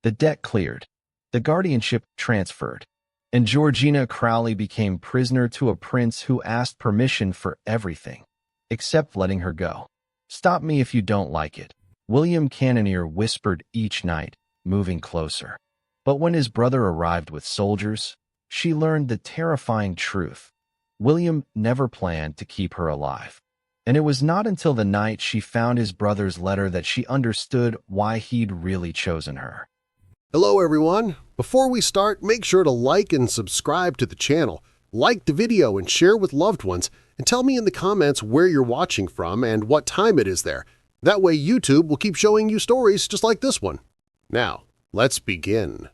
The debt cleared, the guardianship transferred, and Georgina Crowley became prisoner to a prince who asked permission for everything, except letting her go. "Stop me if you don't like it," William Cannonier whispered each night, moving closer. But when his brother arrived with soldiers, she learned the terrifying truth. William never planned to keep her alive. And it was not until the night she found his brother's letter that she understood why he'd really chosen her. Hello everyone! Before we start, make sure to like and subscribe to the channel, like the video and share with loved ones, and tell me in the comments where you're watching from and what time it is there. That way YouTube will keep showing you stories just like this one. Now, let's begin.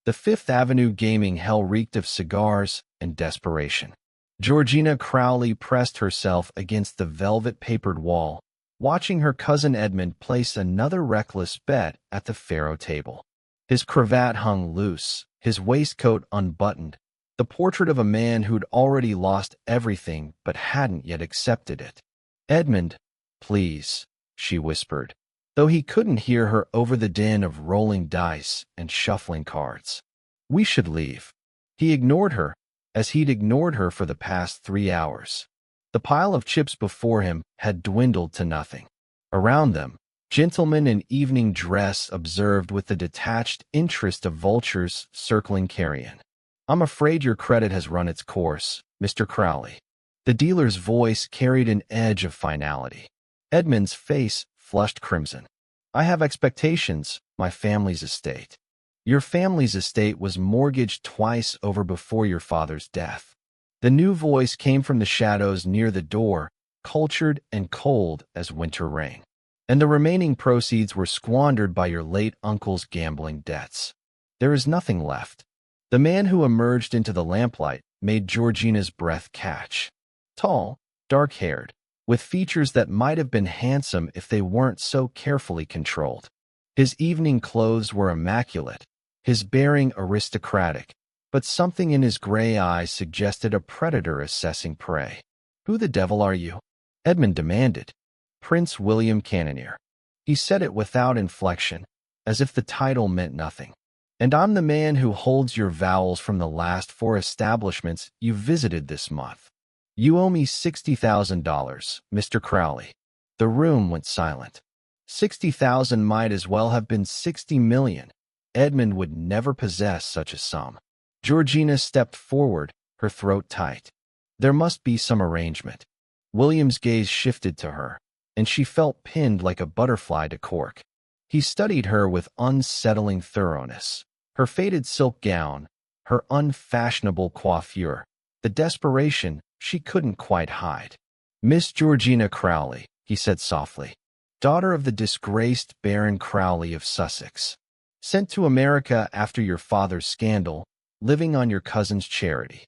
The Fifth Avenue gaming hell reeked of cigars and desperation. Georgina Crowley pressed herself against the velvet-papered wall, watching her cousin Edmund place another reckless bet at the faro table. His cravat hung loose, his waistcoat unbuttoned, the portrait of a man who'd already lost everything but hadn't yet accepted it. "Edmund, please," she whispered, though he couldn't hear her over the din of rolling dice and shuffling cards. "We should leave." He ignored her, as he'd ignored her for the past 3 hours. The pile of chips before him had dwindled to nothing. Around them, gentlemen in evening dress observed with the detached interest of vultures circling carrion. "I'm afraid your credit has run its course, Mr. Crowley." The dealer's voice carried an edge of finality. Edmund's face flushed crimson. "I have expectations, my family's estate." "Your family's estate was mortgaged twice over before your father's death." The new voice came from the shadows near the door, cultured and cold as winter rain. "And the remaining proceeds were squandered by your late uncle's gambling debts. There is nothing left." The man who emerged into the lamplight made Georgina's breath catch. Tall, dark-haired, with features that might have been handsome if they weren't so carefully controlled. His evening clothes were immaculate, his bearing aristocratic, but something in his gray eyes suggested a predator assessing prey. "Who the devil are you?" Edmund demanded. "Prince William Cannonier." He said it without inflection, as if the title meant nothing. "And I'm the man who holds your vowels from the last 4 establishments you visited this month. You owe me $60,000, Mr. Crowley." The room went silent. 60,000 might as well have been 60 million. Edmund would never possess such a sum. Georgina stepped forward, her throat tight. There must be some arrangement. William's gaze shifted to her, and she felt pinned like a butterfly to cork. He studied her with unsettling thoroughness. Her faded silk gown, her unfashionable coiffure, the desperation she couldn't quite hide. "Miss Georgina Crowley," he said softly, "daughter of the disgraced Baron Crowley of Sussex. Sent to America after your father's scandal, living on your cousin's charity."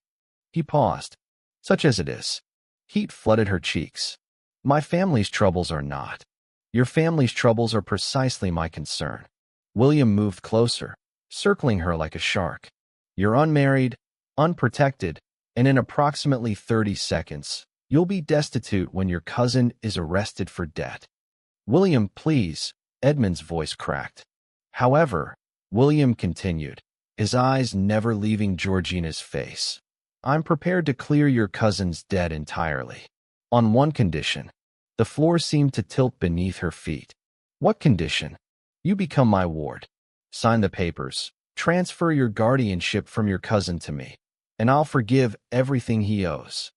He paused. "Such as it is." Heat flooded her cheeks. "My family's troubles are not. Your family's troubles are precisely my concern." William moved closer, circling her like a shark. "You're unmarried, unprotected, and in approximately 30 seconds, you'll be destitute when your cousin is arrested for debt." "William, please," Edmund's voice cracked. However, William continued, his eyes never leaving Georgina's face. "I'm prepared to clear your cousin's debt entirely. On one condition." The floor seemed to tilt beneath her feet. "What condition?" "You become my ward. Sign the papers. Transfer your guardianship from your cousin to me, and I'll forgive everything he owes."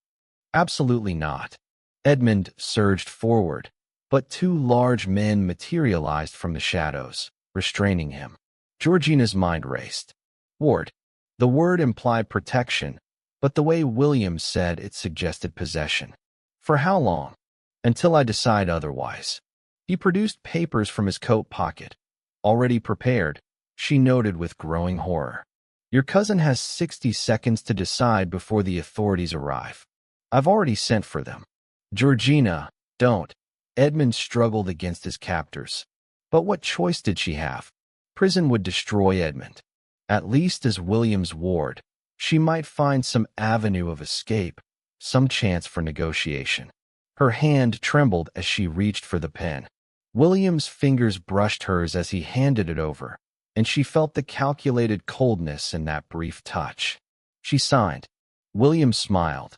"Absolutely not." Edmund surged forward, but 2 large men materialized from the shadows, restraining him. Georgina's mind raced. Ward. The word implied protection, but the way William said it suggested possession. "For how long?" "Until I decide otherwise." He produced papers from his coat pocket. "Already prepared," she noted with growing horror. "Your cousin has 60 seconds to decide before the authorities arrive. I've already sent for them." "Georgina, don't." Edmund struggled against his captors. But what choice did she have? Prison would destroy Edmund. At least as William's ward, she might find some avenue of escape, some chance for negotiation. Her hand trembled as she reached for the pen. William's fingers brushed hers as he handed it over, and she felt the calculated coldness in that brief touch. She signed. William smiled.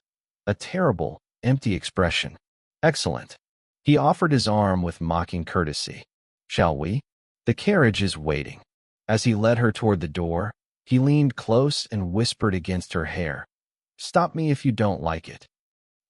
A terrible, empty expression. Excellent. He offered his arm with mocking courtesy. Shall we? The carriage is waiting. As he led her toward the door, he leaned close and whispered against her hair. Stop me if you don't like it.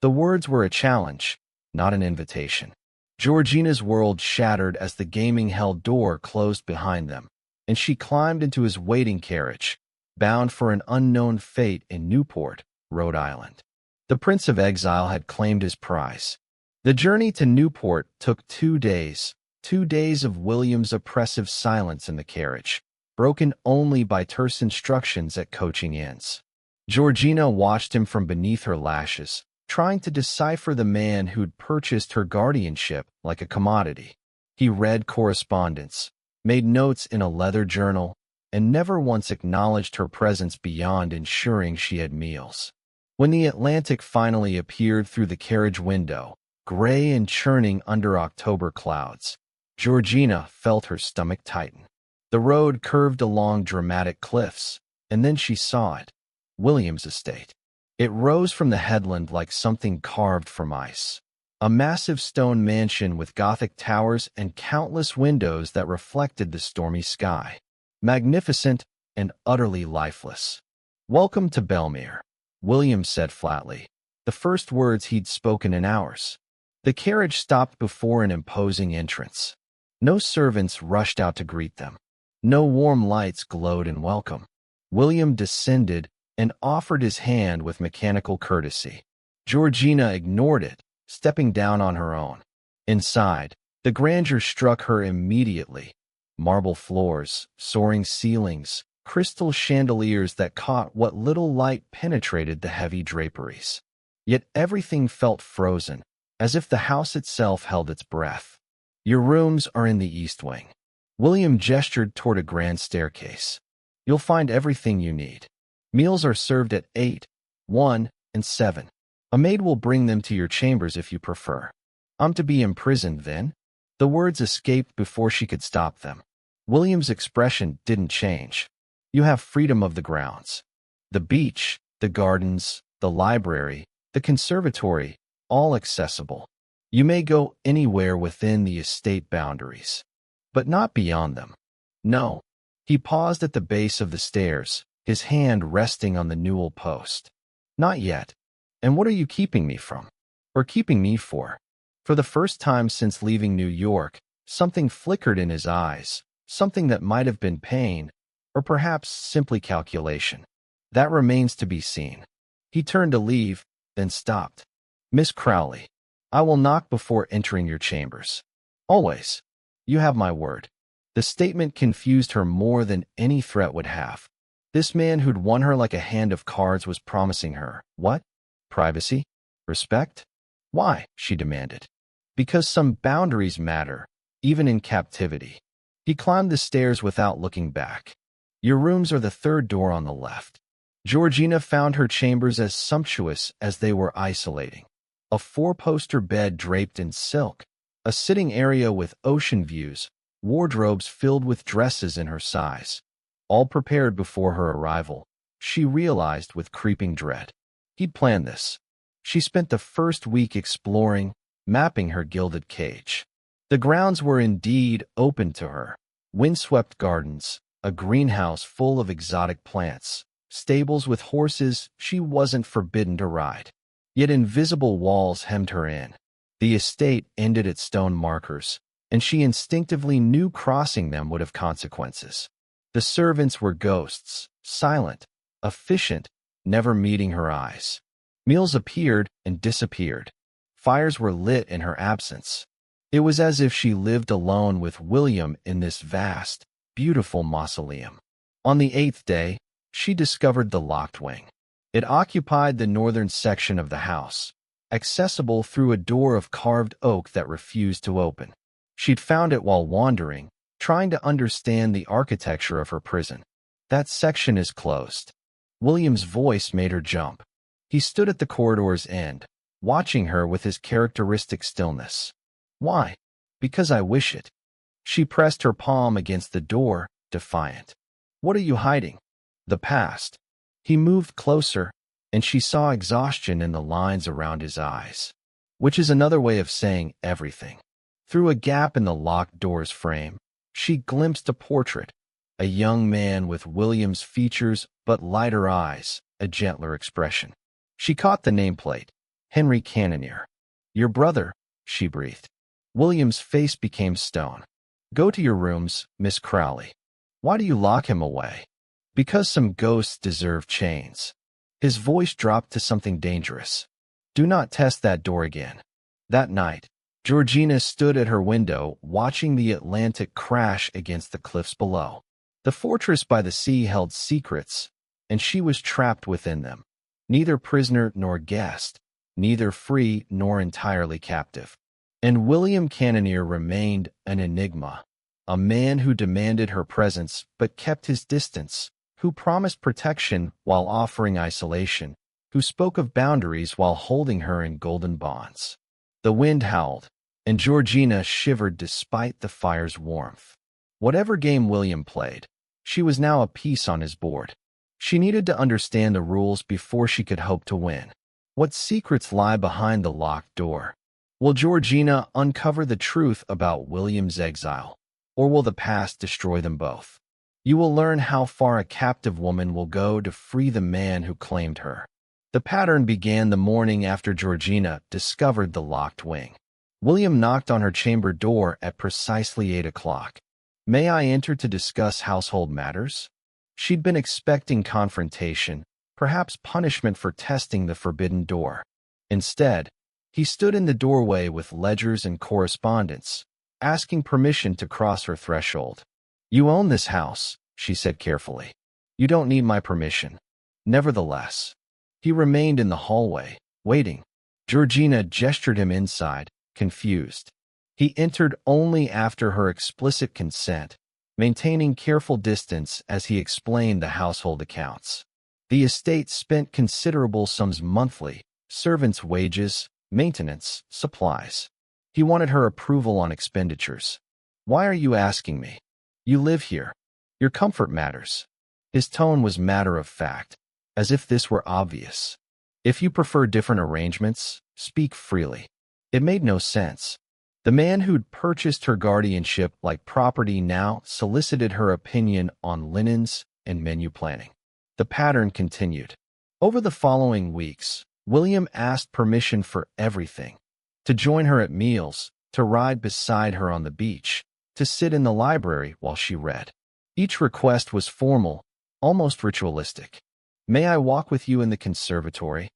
The words were a challenge, not an invitation. Georgina's world shattered as the gaming hell door closed behind them, and she climbed into his waiting carriage, bound for an unknown fate in Newport, Rhode Island. The Prince of Exile had claimed his prize. The journey to Newport took 2 days, 2 days of William's oppressive silence in the carriage, broken only by terse instructions at coaching inns. Georgina watched him from beneath her lashes, trying to decipher the man who'd purchased her guardianship like a commodity. He read correspondence, made notes in a leather journal, and never once acknowledged her presence beyond ensuring she had meals. When the Atlantic finally appeared through the carriage window, gray and churning under October clouds, Georgina felt her stomach tighten. The road curved along dramatic cliffs, and then she saw it. William's estate. It rose from the headland like something carved from ice. A massive stone mansion with Gothic towers and countless windows that reflected the stormy sky. Magnificent and utterly lifeless. Welcome to Belmere, William said flatly, the first words he'd spoken in hours. The carriage stopped before an imposing entrance. No servants rushed out to greet them. No warm lights glowed in welcome. William descended and offered his hand with mechanical courtesy. Georgina ignored it, stepping down on her own. Inside, the grandeur struck her immediately. Marble floors, soaring ceilings, crystal chandeliers that caught what little light penetrated the heavy draperies. Yet everything felt frozen, as if the house itself held its breath. Your rooms are in the east wing. William gestured toward a grand staircase. You'll find everything you need. Meals are served at 8, 1, and 7. A maid will bring them to your chambers if you prefer. I'm to be imprisoned then? The words escaped before she could stop them. William's expression didn't change. You have freedom of the grounds. The beach, the gardens, the library, the conservatory, all accessible. You may go anywhere within the estate boundaries, but not beyond them. No. He paused at the base of the stairs, his hand resting on the newel post. Not yet. And what are you keeping me from? Or keeping me for? For the first time since leaving New York, something flickered in his eyes, something that might have been pain, or perhaps simply calculation. That remains to be seen. He turned to leave, then stopped. Miss Crowley, I will knock before entering your chambers. Always. You have my word. The statement confused her more than any threat would have. This man who'd won her like a hand of cards was promising her, what? Privacy? Respect? Why? She demanded. Because some boundaries matter, even in captivity. He climbed the stairs without looking back. Your rooms are the third door on the left. Georgina found her chambers as sumptuous as they were isolating. A 4-poster bed draped in silk, a sitting area with ocean views, wardrobes filled with dresses in her size. All prepared before her arrival, she realized with creeping dread. He'd planned this. She spent the first week exploring, mapping her gilded cage. The grounds were indeed open to her. Windswept gardens, a greenhouse full of exotic plants, stables with horses she wasn't forbidden to ride. Yet invisible walls hemmed her in. The estate ended at stone markers, and she instinctively knew crossing them would have consequences. The servants were ghosts, silent, efficient, never meeting her eyes. Meals appeared and disappeared. Fires were lit in her absence. It was as if she lived alone with William in this vast, beautiful mausoleum. On the 8th day, she discovered the locked wing. It occupied the northern section of the house, accessible through a door of carved oak that refused to open. She'd found it while wandering, trying to understand the architecture of her prison. That section is closed. William's voice made her jump. He stood at the corridor's end, watching her with his characteristic stillness. Why? Because I wish it. She pressed her palm against the door, defiant. "What are you hiding?" "The past." He moved closer, and she saw exhaustion in the lines around his eyes, which is another way of saying everything. Through a gap in the locked door's frame, she glimpsed a portrait, a young man with William's features but lighter eyes, a gentler expression. She caught the nameplate, Henry Cannonier. "Your brother," she breathed. William's face became stone. "Go to your rooms, Miss Crowley." "Why do you lock him away?" "Because some ghosts deserve chains." His voice dropped to something dangerous. "Do not test that door again." That night, Georgina stood at her window watching the Atlantic crash against the cliffs below. The fortress by the sea held secrets, and she was trapped within them. Neither prisoner nor guest, neither free nor entirely captive. And William Cannonier remained an enigma, a man who demanded her presence but kept his distance, who promised protection while offering isolation, who spoke of boundaries while holding her in golden bonds. The wind howled, and Georgina shivered despite the fire's warmth. Whatever game William played, she was now a piece on his board. She needed to understand the rules before she could hope to win. What secrets lie behind the locked door? Will Georgina uncover the truth about William's exile, or will the past destroy them both? You will learn how far a captive woman will go to free the man who claimed her. The pattern began the morning after Georgina discovered the locked wing. William knocked on her chamber door at precisely 8 o'clock. "May I enter to discuss household matters?" She'd been expecting confrontation, perhaps punishment for testing the forbidden door. Instead, he stood in the doorway with ledgers and correspondence, asking permission to cross her threshold. "You own this house," she said carefully. "You don't need my permission." Nevertheless, he remained in the hallway, waiting. Georgina gestured him inside, confused. He entered only after her explicit consent, maintaining careful distance as he explained the household accounts. The estate spent considerable sums monthly, servants' wages, maintenance, supplies. He wanted her approval on expenditures. "Why are you asking me? You live here. Your comfort matters." His tone was matter of fact, as if this were obvious. "If you prefer different arrangements, speak freely." It made no sense. The man who'd purchased her guardianship like property now solicited her opinion on linens and menu planning. The pattern continued. Over the following weeks, William asked permission for everything. To join her at meals, to ride beside her on the beach, to sit in the library while she read. Each request was formal, almost ritualistic. "May I walk with you in the conservatory?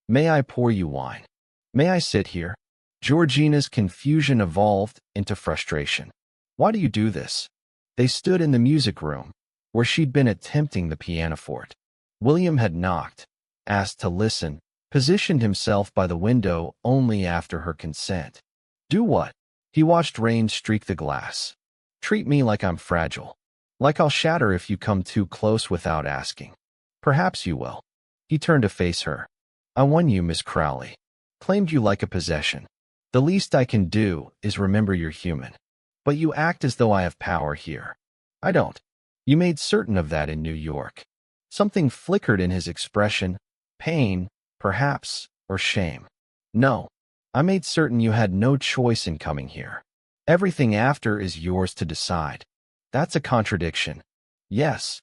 May I pour you wine? May I sit here?" Georgina's confusion evolved into frustration. "Why do you do this?" They stood in the music room, where she'd been attempting the pianoforte. William had knocked, asked to listen, positioned himself by the window only after her consent. "Do what?" He watched rain streak the glass. "Treat me like I'm fragile. Like I'll shatter if you come too close without asking. Perhaps you will." He turned to face her. "I won you, Miss Crowley. Claimed you like a possession. The least I can do is remember you're human. But you act as though I have power here. I don't. You made certain of that in New York." Something flickered in his expression, pain, perhaps, or shame. "No. I made certain you had no choice in coming here. Everything after is yours to decide." "That's a contradiction." "Yes."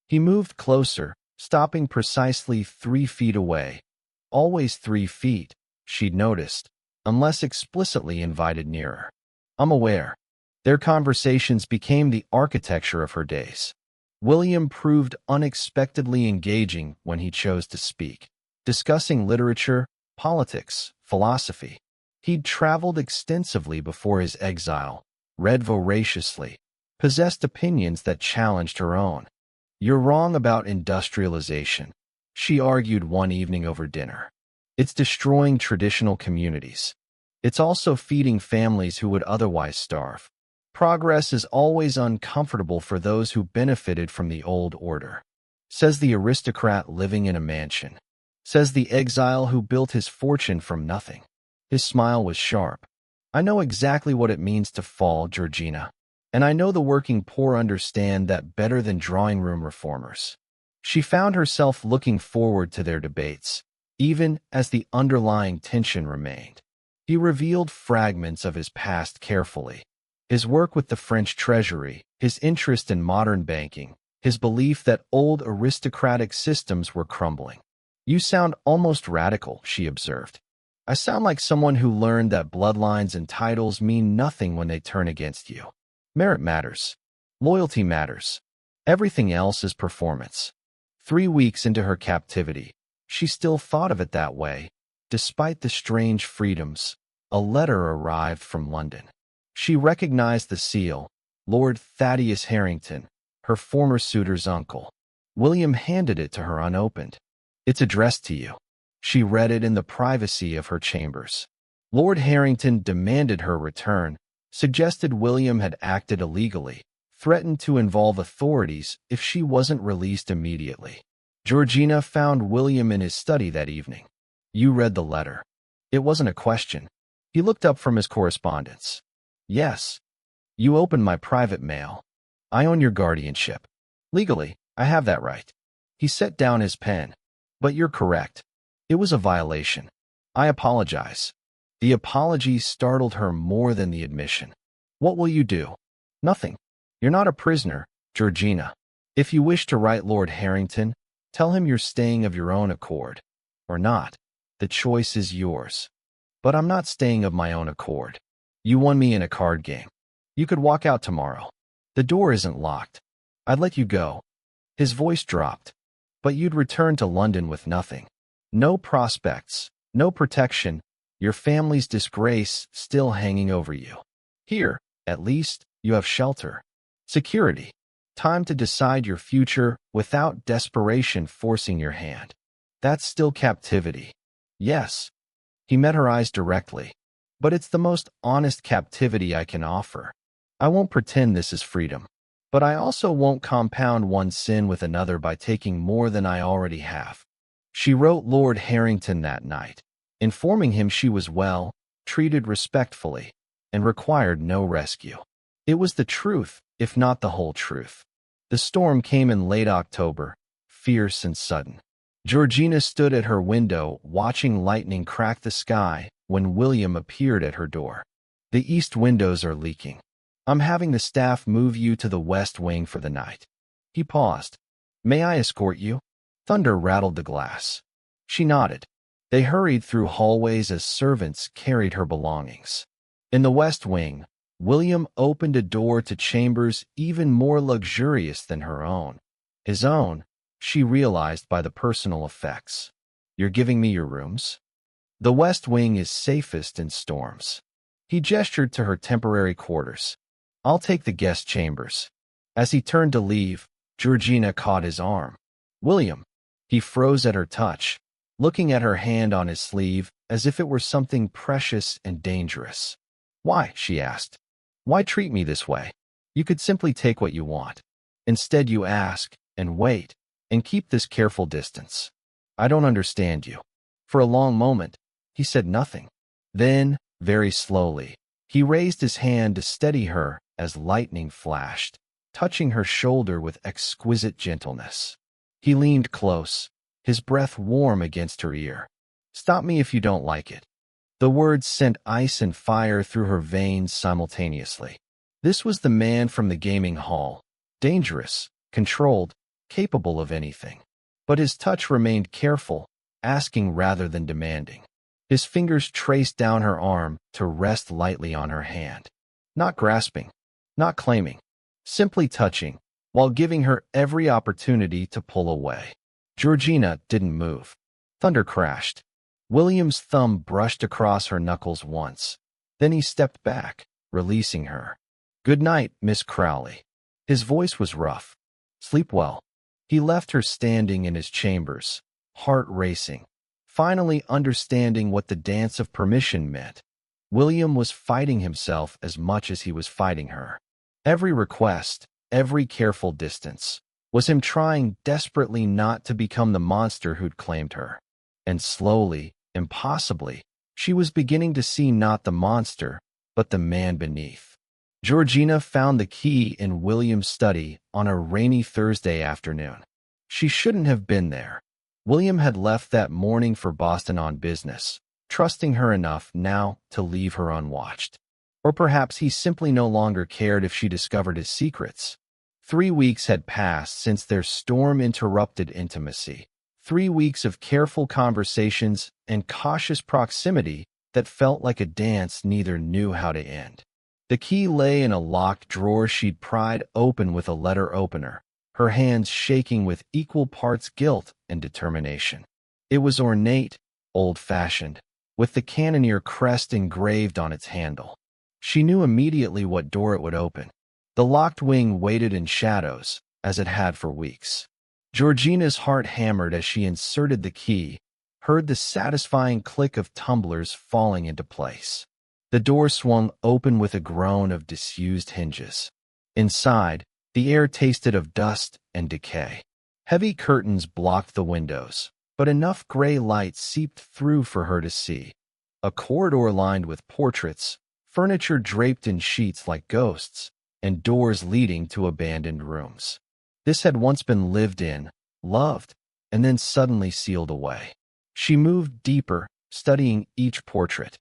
He moved closer, stopping precisely 3 feet away. Always 3 feet, she'd noticed, unless explicitly invited nearer. "I'm aware." Their conversations became the architecture of her days. William proved unexpectedly engaging when he chose to speak, discussing literature, politics, philosophy. He'd traveled extensively before his exile, read voraciously, possessed opinions that challenged her own. "You're wrong about industrialization," she argued one evening over dinner. "It's destroying traditional communities. It's also feeding families who would otherwise starve. Progress is always uncomfortable for those who benefited from the old order," says the aristocrat living in a mansion. Says the exile who built his fortune from nothing. His smile was sharp. "I know exactly what it means to fall, Georgina. And I know the working poor understand that better than drawing room reformers. She found herself looking forward to their debates, even as the underlying tension remained. He revealed fragments of his past carefully. His work with the French Treasury, his interest in modern banking, his belief that old aristocratic systems were crumbling. "You sound almost radical," she observed. "I sound like someone who learned that bloodlines and titles mean nothing when they turn against you. Merit matters. Loyalty matters. Everything else is performance." 3 weeks into her captivity, she still thought of it that way. Despite the strange freedoms, a letter arrived from London. She recognized the seal, Lord Thaddeus Harrington, her former suitor's uncle. William handed it to her unopened. "It's addressed to you." She read it in the privacy of her chambers. Lord Harrington demanded her return, suggested William had acted illegally, threatened to involve authorities if she wasn't released immediately. Georgina found William in his study that evening. "You read the letter." It wasn't a question. He looked up from his correspondence. "Yes. You opened my private mail. I own your guardianship. Legally, I have that right." He set down his pen. "But you're correct. It was a violation. I apologize." The apology startled her more than the admission. "What will you do?" "Nothing. You're not a prisoner, Georgina. If you wish to write Lord Harrington, tell him you're staying of your own accord. Or not. The choice is yours. But I'm not staying of my own accord. You won me in a card game. You could walk out tomorrow. The door isn't locked. I'd let you go." His voice dropped. "But you'd return to London with nothing. No prospects, no protection, your family's disgrace still hanging over you. Here, at least, you have shelter. Security. Time to decide your future without desperation forcing your hand. That's still captivity." "Yes." He met her eyes directly. "But it's the most honest captivity I can offer. I won't pretend this is freedom. But I also won't compound one sin with another by taking more than I already have." She wrote Lord Harrington that night, informing him she was well, treated respectfully, and required no rescue. It was the truth, if not the whole truth. The storm came in late October, fierce and sudden. Georgina stood at her window watching lightning crack the sky when William appeared at her door. "The east windows are leaking. I'm having the staff move you to the west wing for the night." He paused. "May I escort you?" Thunder rattled the glass. She nodded. They hurried through hallways as servants carried her belongings. In the west wing, William opened a door to chambers even more luxurious than her own. His own, she realized by the personal effects. "You're giving me your rooms?" "The west wing is safest in storms." He gestured to her temporary quarters. "I'll take the guest chambers." As he turned to leave, Georgina caught his arm. "William." He froze at her touch, looking at her hand on his sleeve as if it were something precious and dangerous. "Why?" she asked. "Why treat me this way? You could simply take what you want. Instead you ask, and wait, and keep this careful distance. I don't understand you." For a long moment, he said nothing. Then, very slowly, he raised his hand to steady her as lightning flashed, touching her shoulder with exquisite gentleness. He leaned close, his breath warm against her ear. "Stop me if you don't like it." The words sent ice and fire through her veins simultaneously. This was the man from the gaming hall, dangerous, controlled, capable of anything. But his touch remained careful, asking rather than demanding. His fingers traced down her arm to rest lightly on her hand. Not grasping, not claiming, simply touching, while giving her every opportunity to pull away. Georgina didn't move. Thunder crashed. William's thumb brushed across her knuckles once. Then he stepped back, releasing her. "Good night, Miss Crowley." His voice was rough. "Sleep well." He left her standing in his chambers, heart racing, finally understanding what the dance of permission meant. William was fighting himself as much as he was fighting her. Every request, every careful distance, was him trying desperately not to become the monster who'd claimed her. And slowly, impossibly, she was beginning to see not the monster, but the man beneath. Georgina found the key in William's study on a rainy Thursday afternoon. She shouldn't have been there. William had left that morning for Boston on business, trusting her enough now to leave her unwatched. Or perhaps he simply no longer cared if she discovered his secrets. 3 weeks had passed since their storm-interrupted intimacy. 3 weeks of careful conversations and cautious proximity that felt like a dance neither knew how to end. The key lay in a locked drawer she'd pried open with a letter opener, her hands shaking with equal parts guilt and determination. It was ornate, old-fashioned, with the cannoneer crest engraved on its handle. She knew immediately what door it would open. The locked wing waited in shadows, as it had for weeks. Georgina's heart hammered as she inserted the key, heard the satisfying click of tumblers falling into place. The door swung open with a groan of disused hinges. Inside, the air tasted of dust and decay. Heavy curtains blocked the windows, but enough gray light seeped through for her to see. A corridor lined with portraits, furniture draped in sheets like ghosts, and doors leading to abandoned rooms. This had once been lived in, loved, and then suddenly sealed away. She moved deeper, studying each portrait.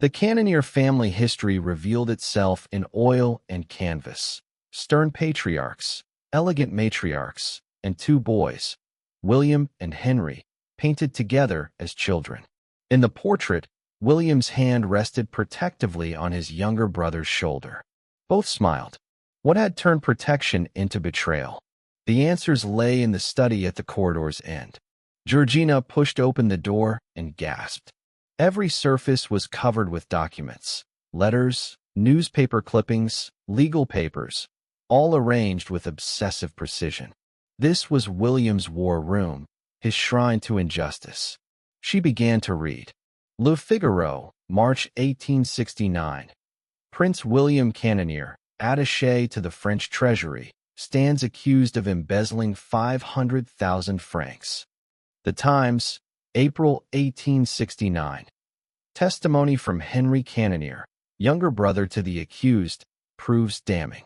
The Cannoneer family history revealed itself in oil and canvas. Stern patriarchs, elegant matriarchs, and 2 boys, William and Henry, painted together as children. In the portrait, William's hand rested protectively on his younger brother's shoulder. Both smiled. What had turned protection into betrayal? The answers lay in the study at the corridor's end. Georgina pushed open the door and gasped. Every surface was covered with documents, letters, newspaper clippings, legal papers, all arranged with obsessive precision. This was William's war room, his shrine to injustice. She began to read. Le Figaro, March 1869. Prince William Cannoneer, attaché to the French Treasury, stands accused of embezzling 500,000 francs. The Times, April 1869. Testimony from Henry Cannoneer, younger brother to the accused, proves damning.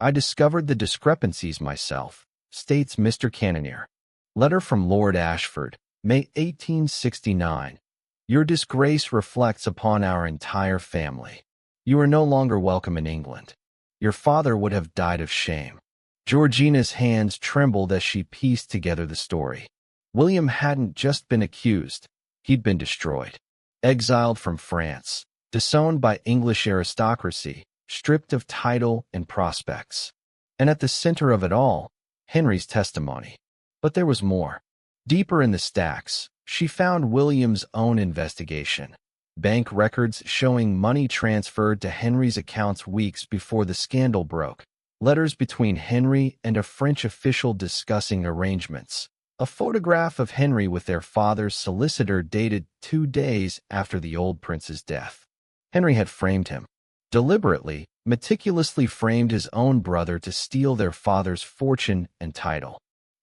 I discovered the discrepancies myself, states Mr. Cannoneer. Letter from Lord Ashford, May 1869. Your disgrace reflects upon our entire family. You are no longer welcome in England. Your father would have died of shame. Georgina's hands trembled as she pieced together the story. William hadn't just been accused, he'd been destroyed. Exiled from France, disowned by English aristocracy, stripped of title and prospects. And at the center of it all, Henry's testimony. But there was more. Deeper in the stacks, she found William's own investigation. Bank records showing money transferred to Henry's accounts weeks before the scandal broke. Letters between Henry and a French official discussing arrangements. A photograph of Henry with their father's solicitor dated 2 days after the old prince's death. Henry had framed him. Deliberately, meticulously framed his own brother to steal their father's fortune and title.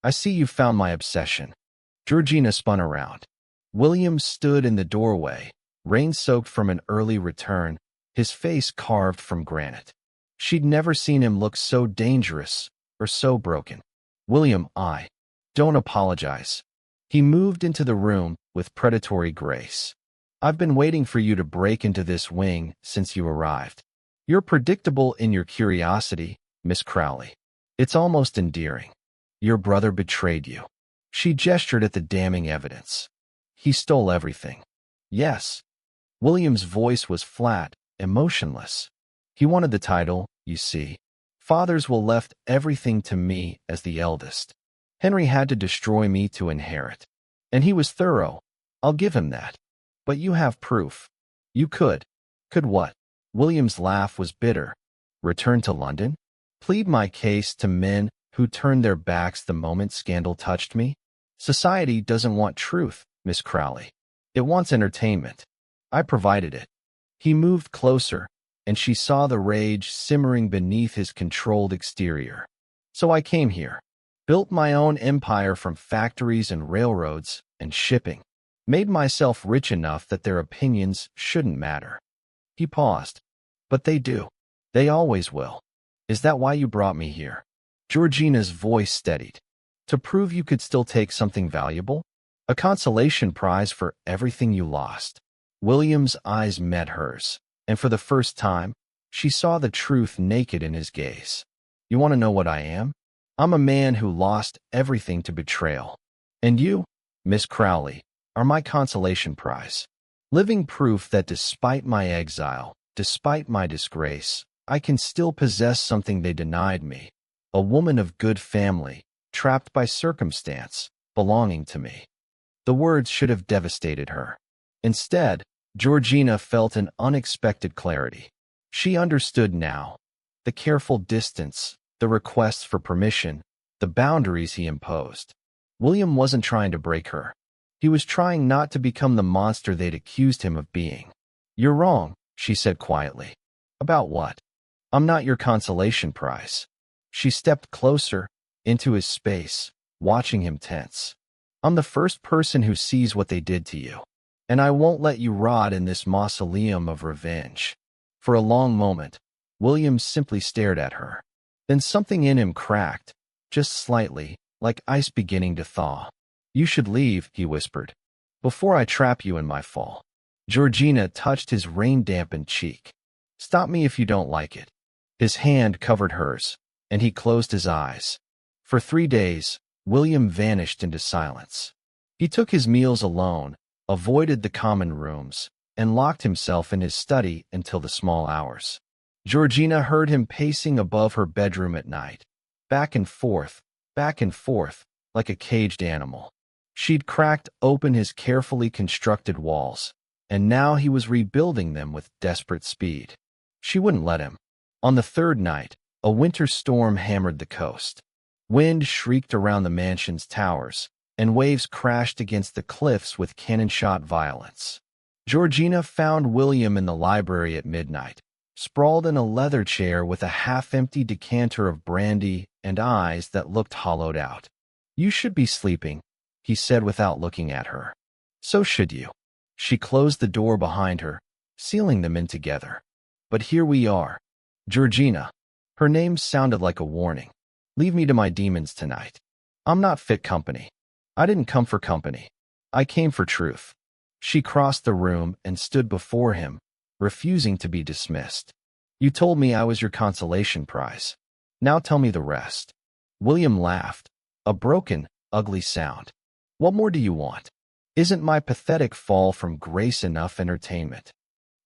I see you found my obsession. Georgina spun around. William stood in the doorway, rain-soaked from an early return, his face carved from granite. She'd never seen him look so dangerous or so broken. William, don't apologize. He moved into the room with predatory grace. I've been waiting for you to break into this wing since you arrived. You're predictable in your curiosity, Miss Crowley. It's almost endearing. Your brother betrayed you. She gestured at the damning evidence. He stole everything. Yes. William's voice was flat, emotionless. He wanted the title, you see. Fathers will left everything to me as the eldest. Henry had to destroy me to inherit. And he was thorough. I'll give him that. But you have proof. You could. Could what? William's laugh was bitter. Return to London? Plead my case to men who turned their backs the moment scandal touched me? Society doesn't want truth, Miss Crowley. It wants entertainment. I provided it. He moved closer, and she saw the rage simmering beneath his controlled exterior. So I came here. Built my own empire from factories and railroads and shipping. Made myself rich enough that their opinions shouldn't matter. He paused. But they do. They always will. Is that why you brought me here? Georgina's voice steadied. To prove you could still take something valuable? A consolation prize for everything you lost. William's eyes met hers, and for the first time, she saw the truth naked in his gaze. You want to know what I am? I'm a man who lost everything to betrayal. And you, Miss Crowley, are my consolation prize. Living proof that despite my exile, despite my disgrace, I can still possess something they denied me. A woman of good family, trapped by circumstance, belonging to me. The words should have devastated her. Instead, Georgina felt an unexpected clarity. She understood now. The careful distance, the requests for permission, the boundaries he imposed. William wasn't trying to break her. He was trying not to become the monster they'd accused him of being. You're wrong, she said quietly. About what? I'm not your consolation prize. She stepped closer, into his space, watching him tense. I'm the first person who sees what they did to you, and I won't let you rot in this mausoleum of revenge. For a long moment, William simply stared at her. Then something in him cracked, just slightly, like ice beginning to thaw. You should leave, he whispered, before I trap you in my fall. Georgina touched his rain-dampened cheek. Stop me if you don't like it. His hand covered hers, and he closed his eyes. For 3 days, William vanished into silence. He took his meals alone, avoided the common rooms, and locked himself in his study until the small hours. Georgina heard him pacing above her bedroom at night, back and forth, like a caged animal. She'd cracked open his carefully constructed walls, and now he was rebuilding them with desperate speed. She wouldn't let him. On the 3rd night, a winter storm hammered the coast. Wind shrieked around the mansion's towers, and waves crashed against the cliffs with cannon-shot violence. Georgina found William in the library at midnight, sprawled in a leather chair with a half-empty decanter of brandy and eyes that looked hollowed out. You should be sleeping, he said without looking at her. So should you. She closed the door behind her, sealing them in together. But here we are. Georgina. Her name sounded like a warning. Leave me to my demons tonight. I'm not fit company. I didn't come for company. I came for truth. She crossed the room and stood before him, refusing to be dismissed. You told me I was your consolation prize. Now tell me the rest. William laughed, a broken, ugly sound. What more do you want? Isn't my pathetic fall from grace enough entertainment?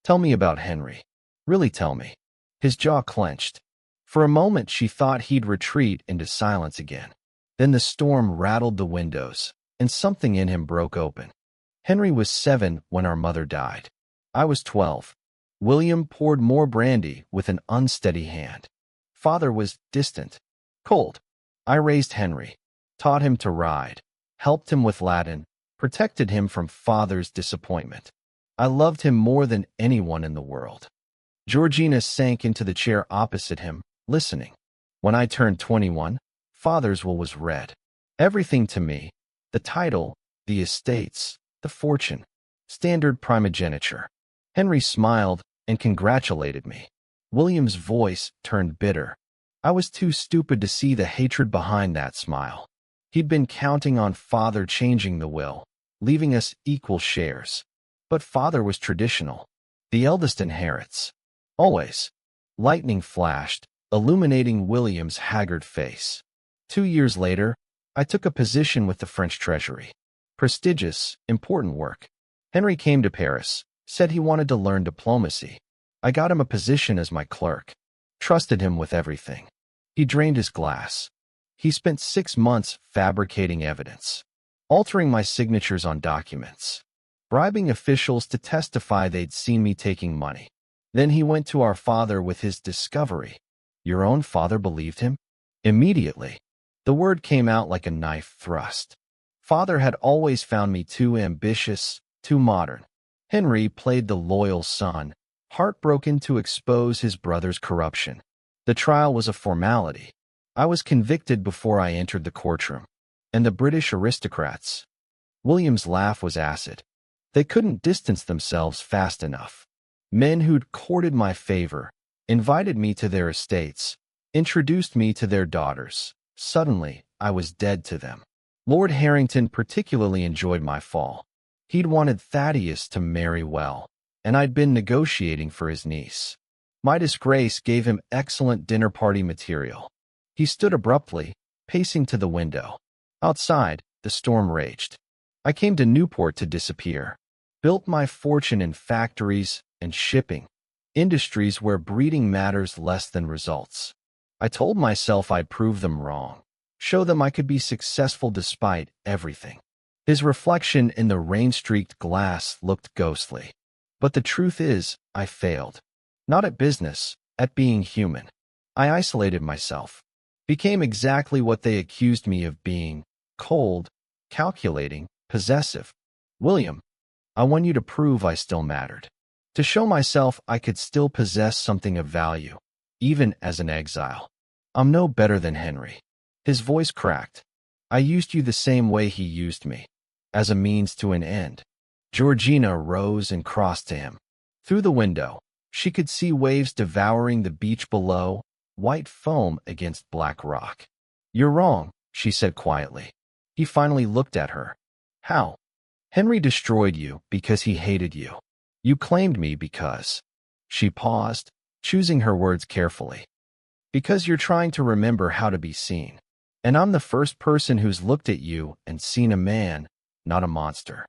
Tell me about Henry. Really tell me. His jaw clenched. For a moment she thought he'd retreat into silence again. Then the storm rattled the windows, and something in him broke open. Henry was 7 when our mother died. I was 12. William poured more brandy with an unsteady hand. Father was distant, cold. I raised Henry, taught him to ride, helped him with Latin, protected him from father's disappointment. I loved him more than anyone in the world. Georgina sank into the chair opposite him, listening. When I turned 21, father's will was read. Everything to me, the title, the estates, the fortune, standard primogeniture. Henry smiled and congratulated me. William's voice turned bitter. I was too stupid to see the hatred behind that smile. He'd been counting on father changing the will, leaving us equal shares. But father was traditional. The eldest inherits. Always. Lightning flashed, illuminating William's haggard face. 2 years later, I took a position with the French Treasury. Prestigious, important work. Henry came to Paris, said he wanted to learn diplomacy. I got him a position as my clerk. Trusted him with everything. He drained his glass. He spent 6 months fabricating evidence, altering my signatures on documents, bribing officials to testify they'd seen me taking money. Then he went to our father with his discovery. Your own father believed him? Immediately. The word came out like a knife thrust. Father had always found me too ambitious, too modern. Henry played the loyal son, heartbroken to expose his brother's corruption. The trial was a formality. I was convicted before I entered the courtroom. And the British aristocrats. William's laugh was acid. They couldn't distance themselves fast enough. Men who'd courted my favor, invited me to their estates, introduced me to their daughters. Suddenly, I was dead to them. Lord Harrington particularly enjoyed my fall. He'd wanted Thaddeus to marry well, and I'd been negotiating for his niece. My disgrace gave him excellent dinner party material. He stood abruptly, pacing to the window. Outside, the storm raged. I came to Newport to disappear. Built my fortune in factories and shipping, industries where breeding matters less than results. I told myself I'd prove them wrong, show them I could be successful despite everything. His reflection in the rain-streaked glass looked ghostly. But the truth is, I failed. Not at business, at being human. I isolated myself. Became exactly what they accused me of being: cold, calculating, possessive. William, I want you to prove I still mattered. To show myself I could still possess something of value, even as an exile. I'm no better than Henry. His voice cracked. I used you the same way he used me, as a means to an end. Georgina rose and crossed to him. Through the window, she could see waves devouring the beach below, white foam against black rock. You're wrong, she said quietly. He finally looked at her. How? Henry destroyed you because he hated you. You claimed me because... She paused, choosing her words carefully. Because you're trying to remember how to be seen. And I'm the first person who's looked at you and seen a man, not a monster.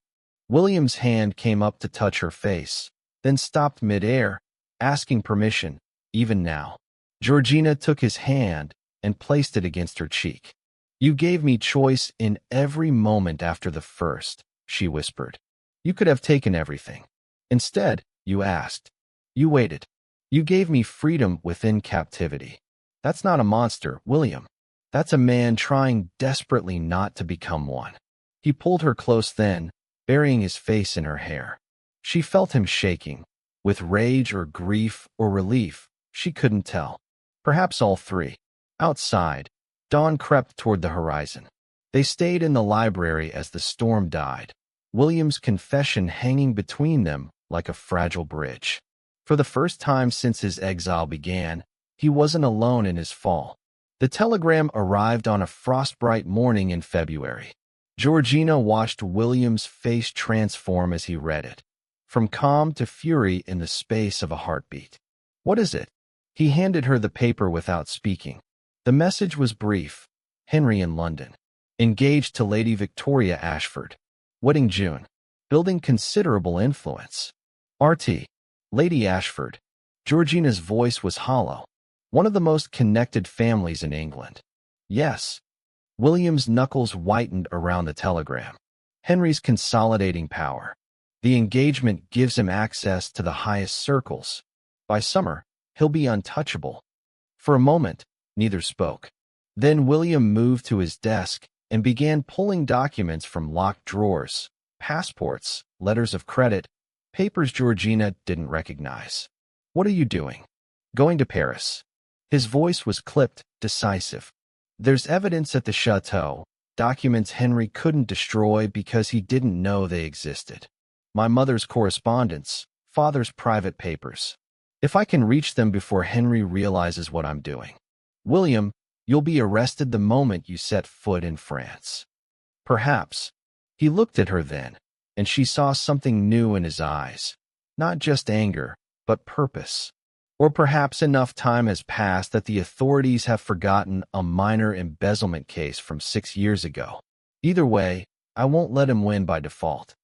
William's hand came up to touch her face, then stopped mid-air, asking permission, even now. Georgina took his hand and placed it against her cheek. You gave me choice in every moment after the first, she whispered. You could have taken everything. Instead, you asked. You waited. You gave me freedom within captivity. That's not a monster, William. That's a man trying desperately not to become one. He pulled her close then, burying his face in her hair. She felt him shaking, with rage or grief or relief, she couldn't tell. Perhaps all three. Outside, dawn crept toward the horizon. They stayed in the library as the storm died, William's confession hanging between them like a fragile bridge. For the first time since his exile began, he wasn't alone in his fall. The telegram arrived on a frostbright morning in February. Georgina watched William's face transform as he read it, from calm to fury in the space of a heartbeat. What is it? He handed her the paper without speaking. The message was brief. Henry in London. Engaged to Lady Victoria Ashford. Wedding June. Building considerable influence. R.T. Lady Ashford. Georgina's voice was hollow. One of the most connected families in England. Yes. William's knuckles whitened around the telegram. Henry's consolidating power. The engagement gives him access to the highest circles. By summer, he'll be untouchable. For a moment, neither spoke. Then William moved to his desk and began pulling documents from locked drawers, passports, letters of credit, papers Georgina didn't recognize. What are you doing? Going to Paris. His voice was clipped, decisive. There's evidence at the châteaux, documents Henry couldn't destroy because he didn't know they existed. My mother's correspondence, father's private papers. If I can reach them before Henry realizes what I'm doing. William, you'll be arrested the moment you set foot in France. Perhaps. He looked at her then, and she saw something new in his eyes. Not just anger, but purpose. Or perhaps enough time has passed that the authorities have forgotten a minor embezzlement case from 6 years ago. Either way, I won't let him win by default.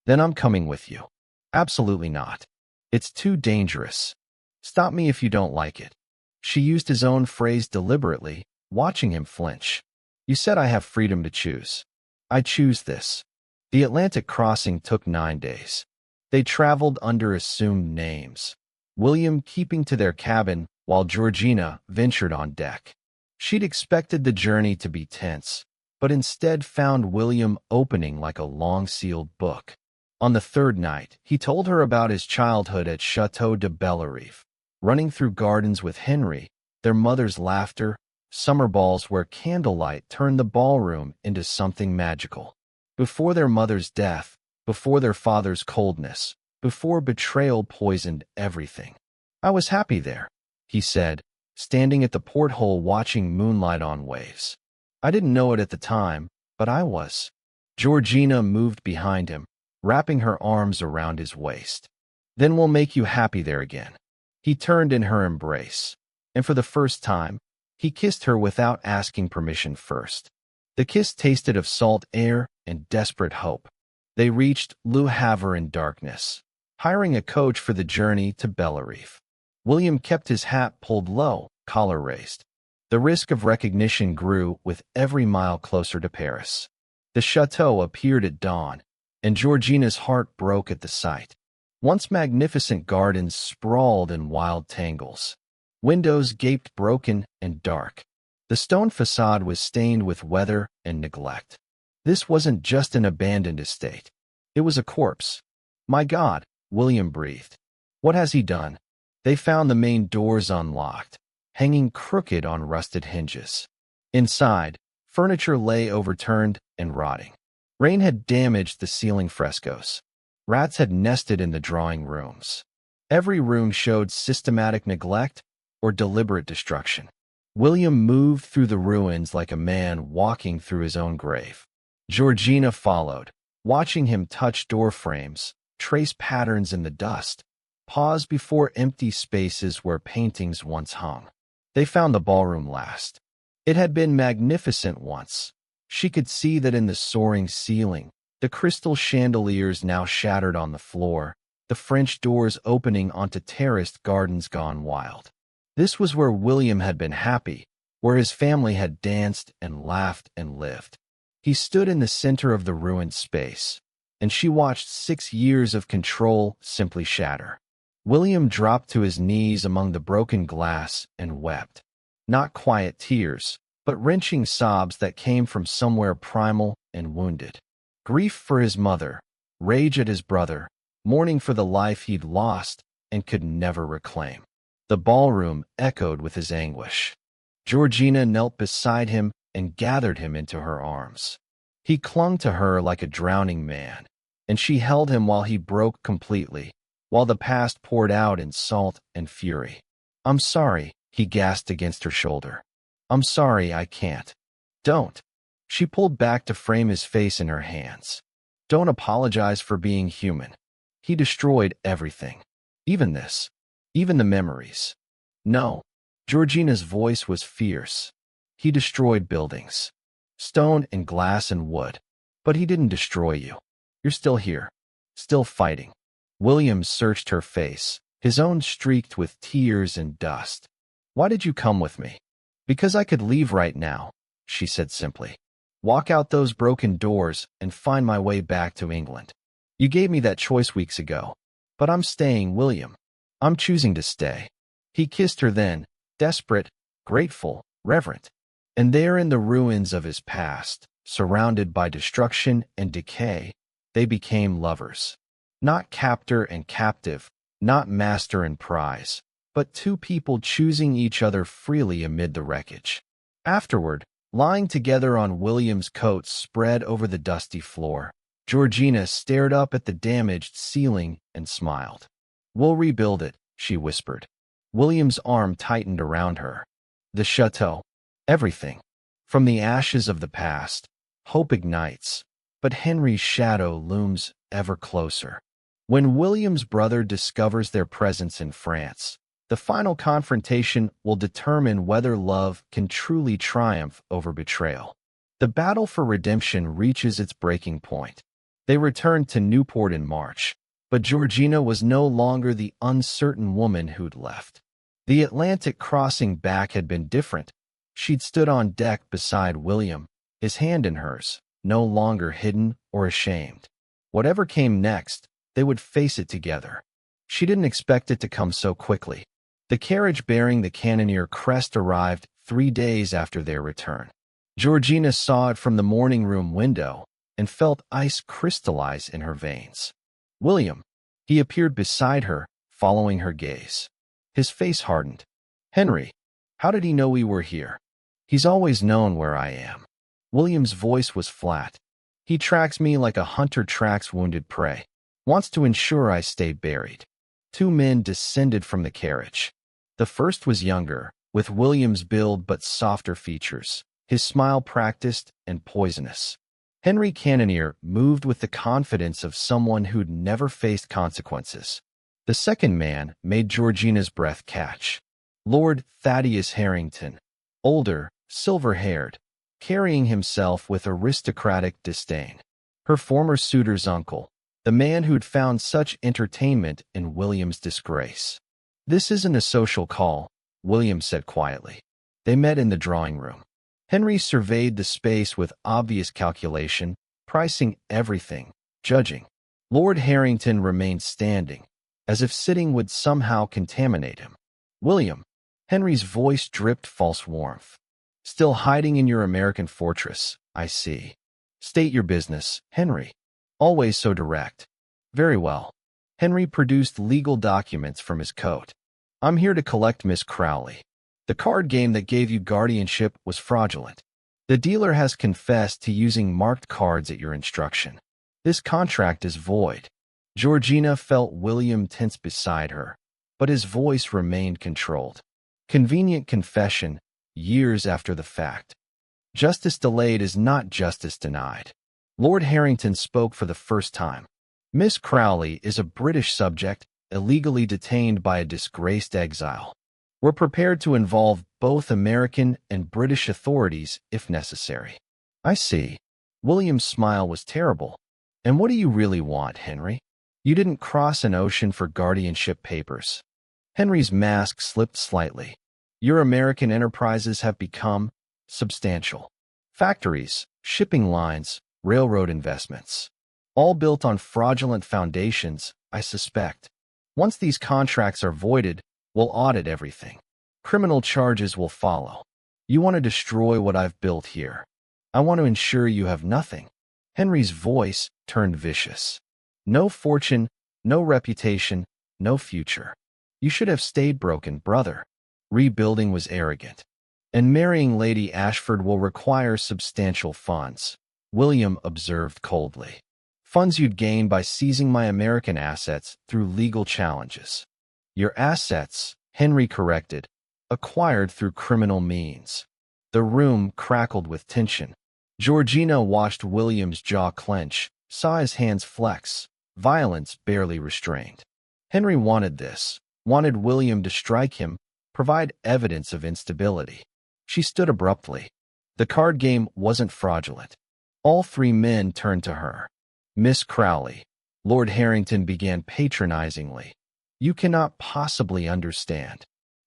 Then I'm coming with you. Absolutely not. It's too dangerous. Stop me if you don't like it. She used his own phrase deliberately, watching him flinch. You said I have freedom to choose. I choose this. The Atlantic crossing took 9 days. They traveled under assumed names. William keeping to their cabin while Georgina ventured on deck. She'd expected the journey to be tense, but instead found William opening like a long-sealed book. On the third night, he told her about his childhood at Château de Bellerive, running through gardens with Henry, their mother's laughter, summer balls where candlelight turned the ballroom into something magical. Before their mother's death, before their father's coldness, before betrayal poisoned everything. I was happy there. he said, standing at the porthole watching moonlight on waves. I didn't know it at the time, but I was. Georgina moved behind him, wrapping her arms around his waist. Then we'll make you happy there again. He turned in her embrace, and for the first time, he kissed her without asking permission first. The kiss tasted of salt air and desperate hope. They reached Le Havre in darkness, hiring a coach for the journey to Bellerive. William kept his hat pulled low, collar raised. The risk of recognition grew with every mile closer to Paris. The château appeared at dawn, and Georgina's heart broke at the sight. Once magnificent gardens sprawled in wild tangles. Windows gaped broken and dark. The stone facade was stained with weather and neglect. This wasn't just an abandoned estate. It was a corpse. My God, William breathed. What has he done? They found the main doors unlocked, hanging crooked on rusted hinges. Inside, furniture lay overturned and rotting. Rain had damaged the ceiling frescoes. Rats had nested in the drawing rooms. Every room showed systematic neglect or deliberate destruction. William moved through the ruins like a man walking through his own grave. Georgina followed, watching him touch door frames, trace patterns in the dust, pause before empty spaces where paintings once hung. They found the ballroom last. It had been magnificent once. She could see that in the soaring ceiling, the crystal chandeliers now shattered on the floor, the French doors opening onto terraced gardens gone wild. This was where William had been happy, where his family had danced and laughed and lived. He stood in the center of the ruined space, and she watched 6 years of control simply shatter. William dropped to his knees among the broken glass and wept. Not quiet tears, but wrenching sobs that came from somewhere primal and wounded. Grief for his mother, rage at his brother, mourning for the life he'd lost and could never reclaim. The ballroom echoed with his anguish. Georgina knelt beside him and gathered him into her arms. He clung to her like a drowning man, and she held him while he broke completely, while the past poured out in salt and fury. I'm sorry, he gasped against her shoulder. I'm sorry, I can't. Don't. She pulled back to frame his face in her hands. Don't apologize for being human. He destroyed everything. Even this. Even the memories. No. Georgina's voice was fierce. He destroyed buildings. Stone and glass and wood. But he didn't destroy you. You're still here. Still fighting. William searched her face, his own streaked with tears and dust. Why did you come with me? Because I could leave right now, she said simply. Walk out those broken doors and find my way back to England. You gave me that choice weeks ago. But I'm staying, William. I'm choosing to stay. He kissed her then, desperate, grateful, reverent. And there in the ruins of his past, surrounded by destruction and decay, they became lovers. Not captor and captive, not master and prize, but two people choosing each other freely amid the wreckage. Afterward, lying together on William's coat spread over the dusty floor, Georgina stared up at the damaged ceiling and smiled. We'll rebuild it, she whispered. William's arm tightened around her. The château. Everything. From the ashes of the past, hope ignites, but Henry's shadow looms ever closer. When William's brother discovers their presence in France, the final confrontation will determine whether love can truly triumph over betrayal. The battle for redemption reaches its breaking point. They returned to Newport in March, but Georgina was no longer the uncertain woman who'd left. The Atlantic crossing back had been different. She'd stood on deck beside William, his hand in hers, no longer hidden or ashamed. Whatever came next, they would face it together. She didn't expect it to come so quickly. The carriage bearing the cannoneer crest arrived 3 days after their return. Georgina saw it from the morning room window and felt ice crystallize in her veins. William. He appeared beside her, following her gaze. His face hardened. Henry. How did he know we were here? He's always known where I am. William's voice was flat. He tracks me like a hunter tracks wounded prey. Wants to ensure I stay buried. 2 men descended from the carriage. The first was younger, with William's build but softer features, his smile practiced and poisonous. Henry Cannonier moved with the confidence of someone who'd never faced consequences. The second man made Georgina's breath catch. Lord Thaddeus Harrington, older, silver-haired, carrying himself with aristocratic disdain. Her former suitor's uncle, the man who'd found such entertainment in William's disgrace. "This isn't a social call," William said quietly. They met in the drawing room. Henry surveyed the space with obvious calculation, pricing everything, judging. Lord Harrington remained standing, as if sitting would somehow contaminate him. "William," Henry's voice dripped false warmth. "Still hiding in your American fortress, I see. State your business, Henry." Always so direct. "Very well." Henry produced legal documents from his coat. "I'm here to collect Miss Crowley. The card game that gave you guardianship was fraudulent. The dealer has confessed to using marked cards at your instruction. This contract is void." Georgina felt William tense beside her, but his voice remained controlled. Convenient confession, years after the fact. Justice delayed is not justice denied. Lord Harrington spoke for the first time. "Miss Crowley is a British subject, illegally detained by a disgraced exile. We're prepared to involve both American and British authorities if necessary." "I see." William's smile was terrible. "And what do you really want, Henry? You didn't cross an ocean for guardianship papers." Henry's mask slipped slightly. "Your American enterprises have become substantial. Factories, shipping lines, railroad investments. All built on fraudulent foundations, I suspect. Once these contracts are voided, we'll audit everything. Criminal charges will follow. You want to destroy what I've built here. I want to ensure you have nothing." Henry's voice turned vicious. "No fortune, no reputation, no future. You should have stayed broken, brother. Rebuilding was arrogant. And marrying Lady Ashford will require substantial funds," William observed coldly. "Funds you'd gain by seizing my American assets through legal challenges." "Your assets," Henry corrected, "acquired through criminal means." The room crackled with tension. Georgina watched William's jaw clench, saw his hands flex, violence barely restrained. Henry wanted this, wanted William to strike him, provide evidence of instability. She stood abruptly. The card game wasn't fraudulent. All three men turned to her. "Miss Crowley," Lord Harrington began patronizingly, "you cannot possibly understand."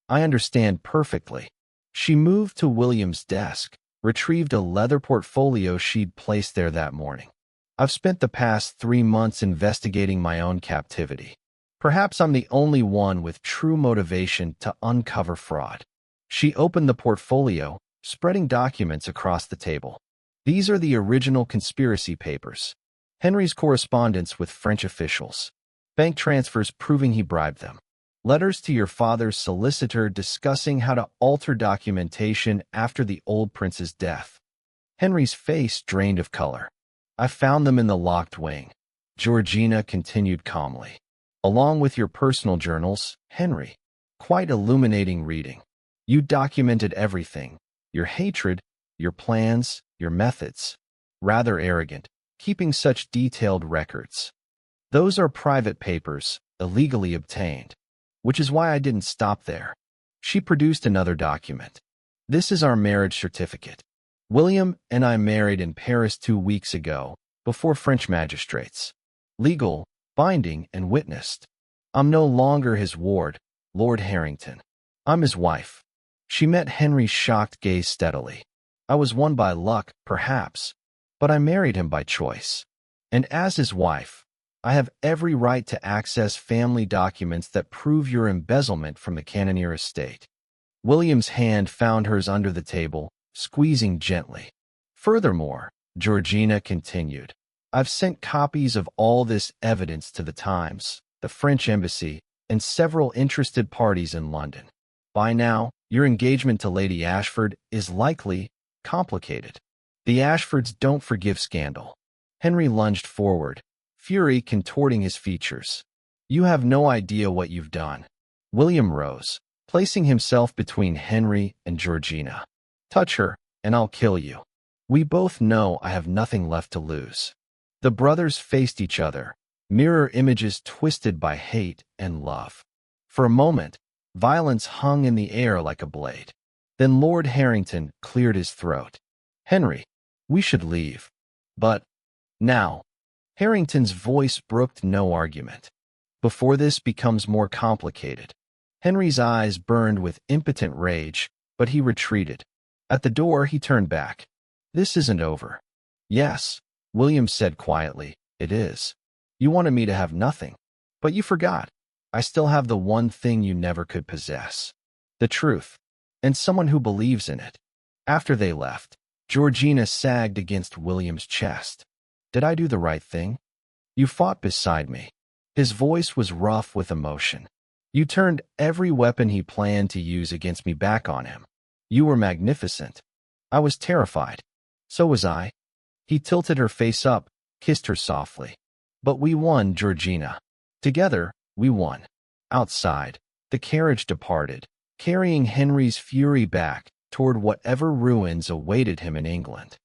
"I understand perfectly." She moved to William's desk, retrieved a leather portfolio she'd placed there that morning. "I've spent the past 3 months investigating my own captivity. Perhaps I'm the only one with true motivation to uncover fraud." She opened the portfolio, spreading documents across the table. "These are the original conspiracy papers. Henry's correspondence with French officials. Bank transfers proving he bribed them. Letters to your father's solicitor discussing how to alter documentation after the old prince's death." Henry's face drained of color. "I found them in the locked wing," Georgina continued calmly. "Along with your personal journals, Henry. Quite illuminating reading. You documented everything. Your hatred, your plans, your methods. Rather arrogant, keeping such detailed records. Those are private papers, illegally obtained. Which is why I didn't stop there." She produced another document. "This is our marriage certificate. William and I married in Paris 2 weeks ago, before French magistrates. Legal, binding, and witnessed. I'm no longer his ward, Lord Harrington. I'm his wife." She met Henry's shocked gaze steadily. "I was won by luck, perhaps, but I married him by choice. And as his wife, I have every right to access family documents that prove your embezzlement from the Cannonier estate." William's hand found hers under the table, squeezing gently. "Furthermore," Georgina continued, "I've sent copies of all this evidence to the Times, the French embassy, and several interested parties in London. By now, your engagement to Lady Ashford is likely complicated. The Ashfords don't forgive scandal." Henry lunged forward, fury contorting his features. "You have no idea what you've done." William rose, placing himself between Henry and Georgina. Touch her, and I'll kill you. We both know I have nothing left to lose. The brothers faced each other, mirror images twisted by hate and love. For a moment, violence hung in the air like a blade. Then Lord Harrington cleared his throat. Henry, we should leave. But now, Harrington's voice brooked no argument. Before this becomes more complicated. Henry's eyes burned with impotent rage, but he retreated. At the door, he turned back. This isn't over. Yes, William said quietly, it is. You wanted me to have nothing. But you forgot. I still have the one thing you never could possess. The truth. And someone who believes in it. After they left, Georgina sagged against William's chest. Did I do the right thing? You fought beside me. His voice was rough with emotion. You turned every weapon he planned to use against me back on him. You were magnificent. I was terrified. So was I. He tilted her face up, kissed her softly. But we won, Georgina. Together, we won. Outside, the carriage departed, carrying Henry's fury back toward whatever ruins awaited him in England.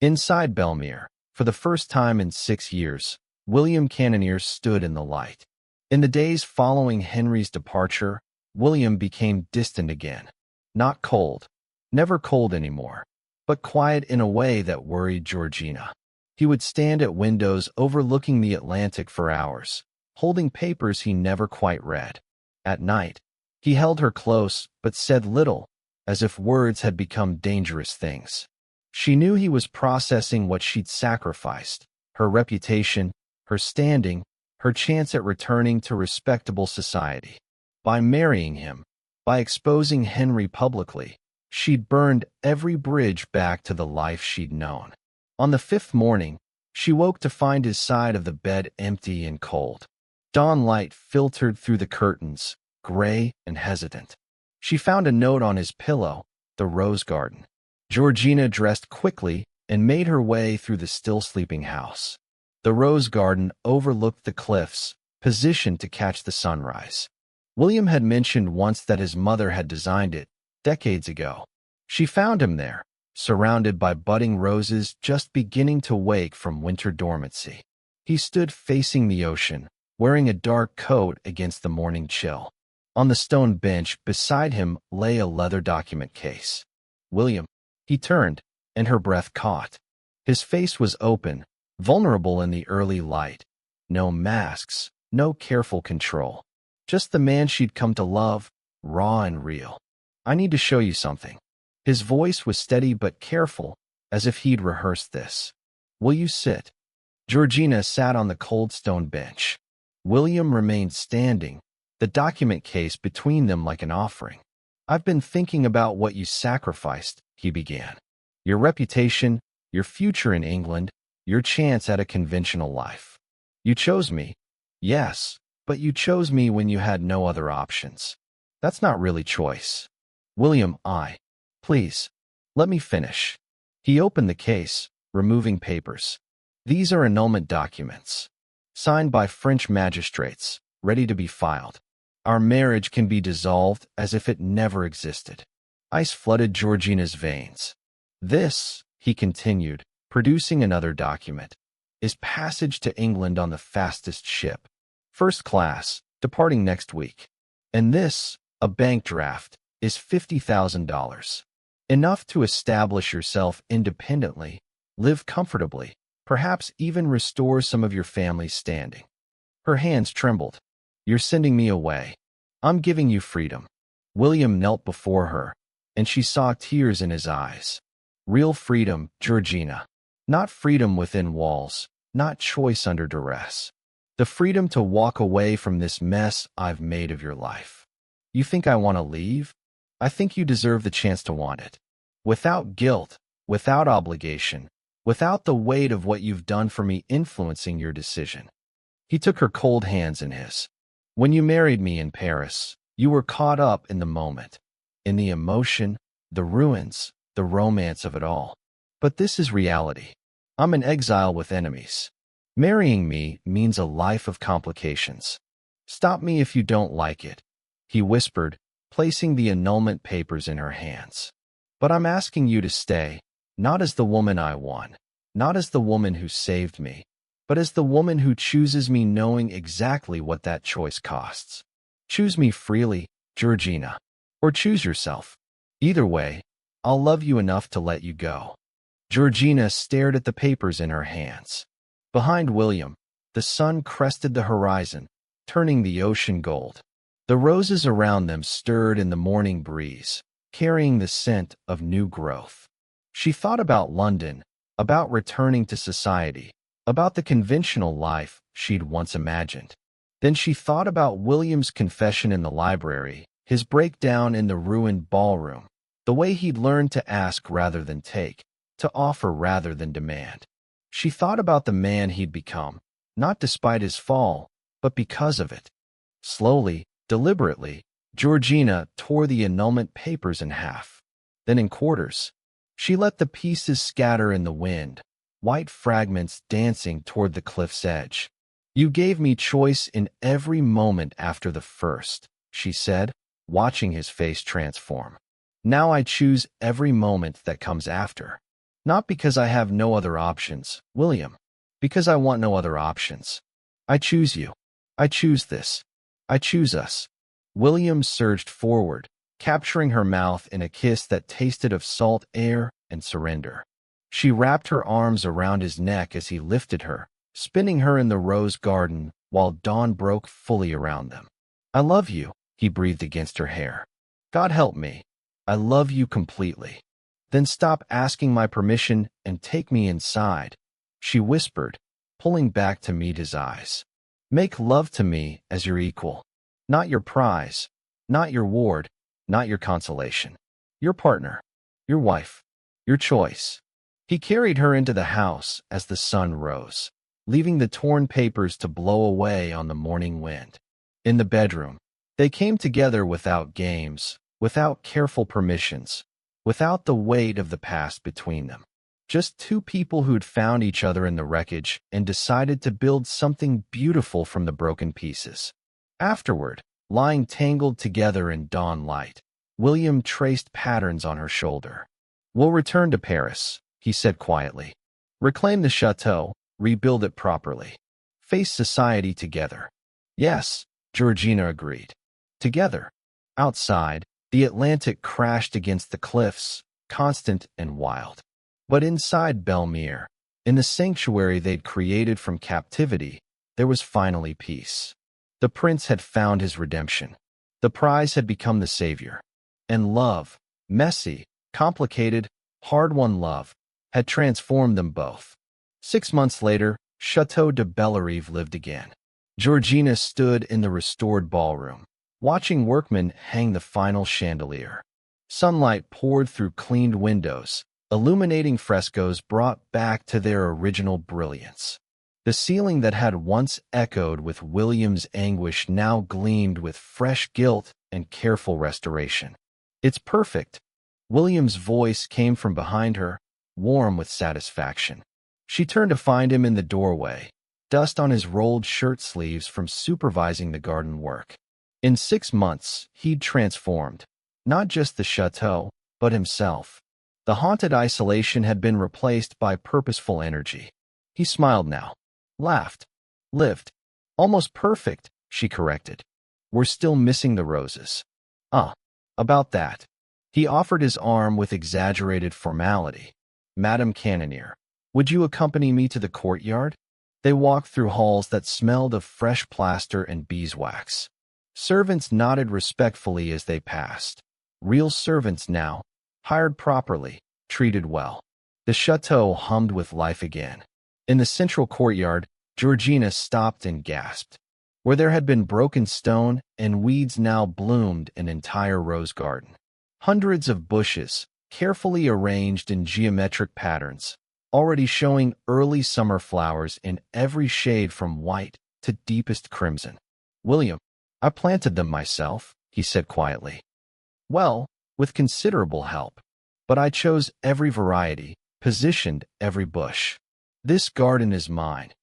Inside Belmere, for the first time in 6 years, William Cannonier stood in the light. In the days following Henry's departure, William became distant again. Not cold, never cold anymore, but quiet in a way that worried Georgina. He would stand at windows overlooking the Atlantic for hours, holding papers he never quite read. At night, he held her close but said little, as if words had become dangerous things. She knew he was processing what she'd sacrificed, her reputation, her standing, her chance at returning to respectable society. By marrying him, by exposing Henry publicly, she'd burned every bridge back to the life she'd known. On the 5th morning, she woke to find his side of the bed empty and cold. Dawn light filtered through the curtains, gray and hesitant. She found a note on his pillow, the rose garden. Georgina dressed quickly and made her way through the still-sleeping house. The rose garden overlooked the cliffs, positioned to catch the sunrise. William had mentioned once that his mother had designed it, decades ago. She found him there, surrounded by budding roses just beginning to wake from winter dormancy. He stood facing the ocean, wearing a dark coat against the morning chill. On the stone bench beside him lay a leather document case. William. He turned, and her breath caught. His face was open, vulnerable in the early light. No masks, no careful control. Just the man she'd come to love, raw and real. I need to show you something. His voice was steady but careful, as if he'd rehearsed this. Will you sit? Georgina sat on the cold stone bench. William remained standing, the document case between them like an offering. I've been thinking about what you sacrificed, he began. Your reputation, your future in England, your chance at a conventional life. You chose me. Yes, but you chose me when you had no other options. That's not really choice. William, please, let me finish. He opened the case, removing papers. These are annulment documents, signed by French magistrates, ready to be filed. Our marriage can be dissolved as if it never existed. Ice flooded Georgina's veins. This, he continued, producing another document, is passage to England on the fastest ship. First class, departing next week. And this, a bank draft, is $50,000. Enough to establish yourself independently, live comfortably, perhaps even restore some of your family's standing. Her hands trembled. You're sending me away. I'm giving you freedom. William knelt before her, and she saw tears in his eyes. Real freedom, Georgina. Not freedom within walls, not choice under duress. The freedom to walk away from this mess I've made of your life. You think I want to leave? I think you deserve the chance to want it. Without guilt, without obligation, without the weight of what you've done for me influencing your decision. He took her cold hands in his. When you married me in Paris, you were caught up in the moment, in the emotion, the ruins, the romance of it all. But this is reality. I'm an exile with enemies. Marrying me means a life of complications. Stop me if you don't like it, he whispered, placing the annulment papers in her hands. But I'm asking you to stay, not as the woman I won, not as the woman who saved me, but as the woman who chooses me knowing exactly what that choice costs. Choose me freely, Georgina, or choose yourself. Either way, I'll love you enough to let you go. Georgina stared at the papers in her hands. Behind William, the sun crested the horizon, turning the ocean gold. The roses around them stirred in the morning breeze, carrying the scent of new growth. She thought about London, about returning to society, about the conventional life she'd once imagined. Then she thought about William's confession in the library, his breakdown in the ruined ballroom, the way he'd learned to ask rather than take, to offer rather than demand. She thought about the man he'd become, not despite his fall, but because of it. Slowly, deliberately, Georgina tore the annulment papers in half, then in quarters. She let the pieces scatter in the wind, white fragments dancing toward the cliff's edge. You gave me choice in every moment after the first, she said, watching his face transform. Now I choose every moment that comes after. Not because I have no other options, William, because I want no other options. I choose you. I choose this. I choose us. William surged forward, capturing her mouth in a kiss that tasted of salt air and surrender. She wrapped her arms around his neck as he lifted her, spinning her in the rose garden while dawn broke fully around them. I love you, he breathed against her hair. God help me. I love you completely. Then stop asking my permission and take me inside, she whispered, pulling back to meet his eyes. Make love to me as your equal. Not your prize, not your ward, not your consolation. Your partner, your wife, your choice. He carried her into the house as the sun rose, leaving the torn papers to blow away on the morning wind. In the bedroom, they came together without games, without careful permissions, without the weight of the past between them. Just two people who'd found each other in the wreckage and decided to build something beautiful from the broken pieces. Afterward, lying tangled together in dawn light, William traced patterns on her shoulder. We'll return to Paris, he said quietly. Reclaim the château, rebuild it properly. Face society together. Yes, Georgina agreed. Together. Outside, the Atlantic crashed against the cliffs, constant and wild. But inside Belmere, in the sanctuary they'd created from captivity, there was finally peace. The prince had found his redemption. The prize had become the savior. And love, messy, complicated, hard-won love, had transformed them both. 6 months later, Château de Bellerive lived again. Georgina stood in the restored ballroom, watching workmen hang the final chandelier. Sunlight poured through cleaned windows, illuminating frescoes brought back to their original brilliance. The ceiling that had once echoed with William's anguish now gleamed with fresh gilt and careful restoration. It's perfect. William's voice came from behind her, warm with satisfaction. She turned to find him in the doorway, dust on his rolled shirt sleeves from supervising the garden work. In 6 months, he'd transformed, not just the chateau, but himself. The haunted isolation had been replaced by purposeful energy. He smiled now, laughed, lived. Almost perfect, she corrected. We're still missing the roses. About that. He offered his arm with exaggerated formality. Madame Cannoneer, would you accompany me to the courtyard? They walked through halls that smelled of fresh plaster and beeswax. Servants nodded respectfully as they passed. Real servants now, hired properly, treated well. The chateau hummed with life again. In the central courtyard, Georgina stopped and gasped. Where there had been broken stone and weeds now bloomed an entire rose garden. Hundreds of bushes, carefully arranged in geometric patterns, already showing early summer flowers in every shade from white to deepest crimson. William, I planted them myself, he said quietly. Well, with considerable help. But I chose every variety, positioned every bush. This garden is mine.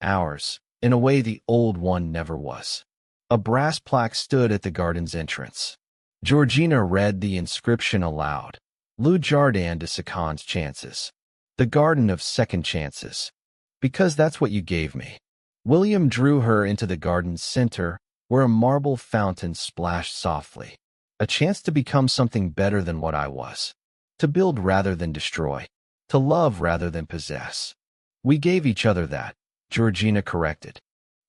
Ours, in a way the old one never was. A brass plaque stood at the garden's entrance. Georgina read the inscription aloud. Le Jardin de Secondes Chances. The Garden of Second Chances. Because that's what you gave me. William drew her into the garden's center, where a marble fountain splashed softly. A chance to become something better than what I was. To build rather than destroy. To love rather than possess. We gave each other that, Georgina corrected.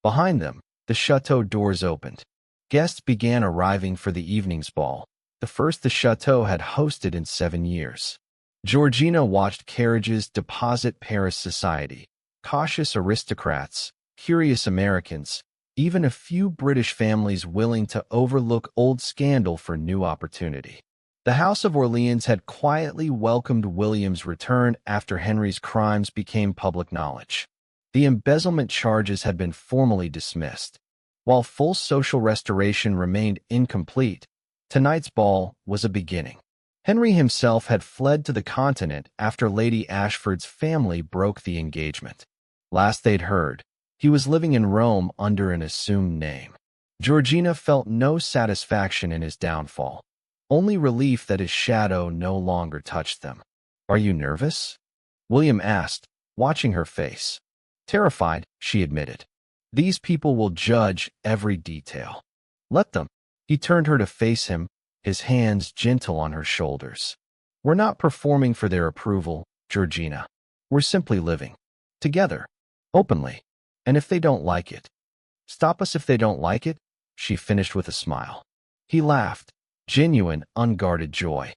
Behind them, the chateau doors opened. Guests began arriving for the evening's ball, the first the chateau had hosted in 7 years. Georgina watched carriages deposit Paris society, cautious aristocrats, curious Americans, even a few British families willing to overlook old scandal for new opportunity. The House of Orleans had quietly welcomed William's return after Henry's crimes became public knowledge. The embezzlement charges had been formally dismissed. While full social restoration remained incomplete, tonight's ball was a beginning. Henry himself had fled to the continent after Lady Ashford's family broke the engagement. Last they'd heard, he was living in Rome under an assumed name. Georgina felt no satisfaction in his downfall, only relief that his shadow no longer touched them. "Are you nervous?" William asked, watching her face. "Terrified," she admitted. "These people will judge every detail." "Let them." He turned her to face him, his hands gentle on her shoulders. "We're not performing for their approval, Georgina. We're simply living. Together. Openly. And if they don't like it, stop us if they don't like it," she finished with a smile. He laughed, genuine, unguarded joy.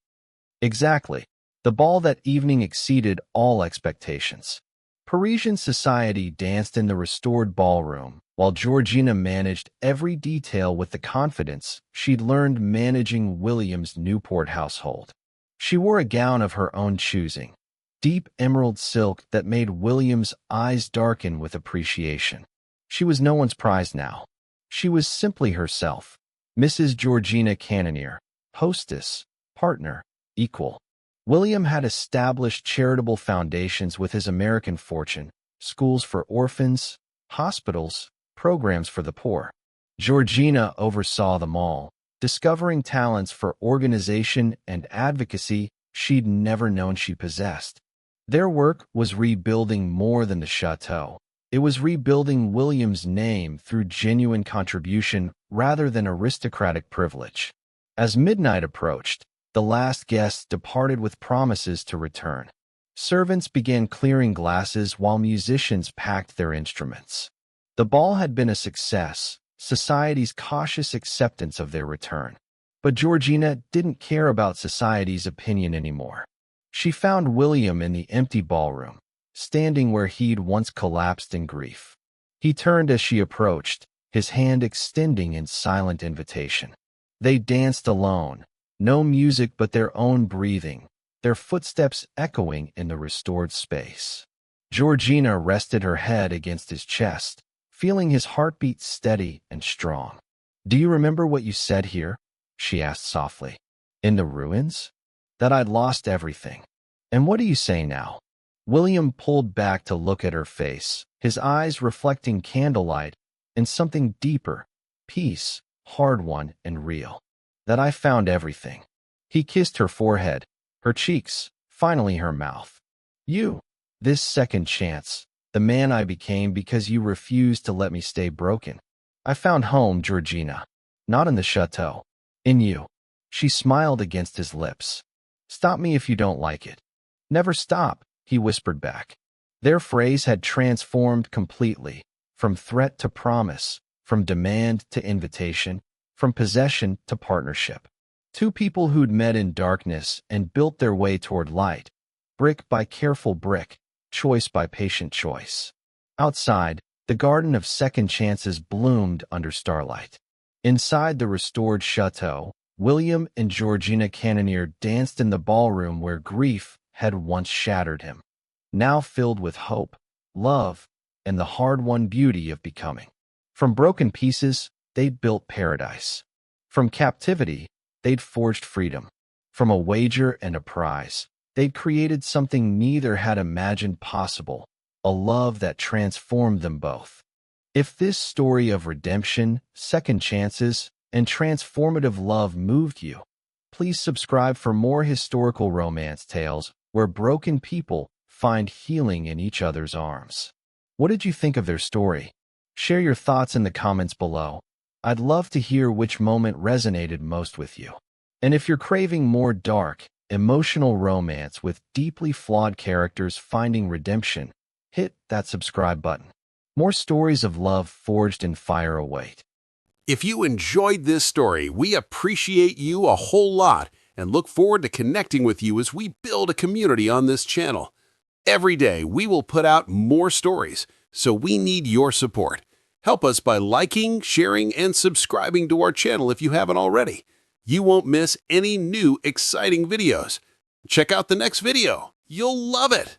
Exactly. The ball that evening exceeded all expectations. Parisian society danced in the restored ballroom, while Georgina managed every detail with the confidence she'd learned managing William's Newport household. She wore a gown of her own choosing, deep emerald silk that made William's eyes darken with appreciation. She was no one's prize now. She was simply herself, Mrs. Georgina Cannonier, hostess, partner, equal. William had established charitable foundations with his American fortune, schools for orphans, hospitals, programs for the poor. Georgina oversaw them all, discovering talents for organization and advocacy she'd never known she possessed. Their work was rebuilding more than the chateau. It was rebuilding William's name through genuine contribution rather than aristocratic privilege. As midnight approached, the last guests departed with promises to return. Servants began clearing glasses while musicians packed their instruments. The ball had been a success, society's cautious acceptance of their return. But Georgina didn't care about society's opinion anymore. She found William in the empty ballroom, standing where he'd once collapsed in grief. He turned as she approached, his hand extending in silent invitation. They danced alone, no music but their own breathing, their footsteps echoing in the restored space. Georgina rested her head against his chest, feeling his heartbeat steady and strong. "Do you remember what you said here?" she asked softly. "In the ruins? That I'd lost everything. And what do you say now?" William pulled back to look at her face, his eyes reflecting candlelight and something deeper, peace, hard-won and real. "That I found everything." He kissed her forehead, her cheeks, finally her mouth. "You, this second chance, the man I became because you refused to let me stay broken. I found home, Georgina. Not in the chateau. In you." She smiled against his lips. "Stop me if you don't like it." "Never stop," he whispered back. Their phrase had transformed completely, from threat to promise, from demand to invitation, from possession to partnership. Two people who'd met in darkness and built their way toward light, brick by careful brick, choice by patient choice. Outside, the garden of second chances bloomed under starlight. Inside the restored chateau, William and Georgina Cannonier danced in the ballroom where grief had once shattered him, now filled with hope, love, and the hard-won beauty of becoming. From broken pieces, they'd built paradise. From captivity, they'd forged freedom. From a wager and a prize, they'd created something neither had imagined possible, a love that transformed them both. If this story of redemption, second chances, and transformative love moved you. Please subscribe for more historical romance tales where broken people find healing in each other's arms. What did you think of their story? Share your thoughts in the comments below. I'd love to hear which moment resonated most with you. And if you're craving more dark, emotional romance with deeply flawed characters finding redemption, hit that subscribe button. More stories of love forged in fire await. If you enjoyed this story, we appreciate you a whole lot and look forward to connecting with you as we build a community on this channel. Every day, we will put out more stories, so we need your support. Help us by liking, sharing, and subscribing to our channel if you haven't already. You won't miss any new exciting videos. Check out the next video. You'll love it!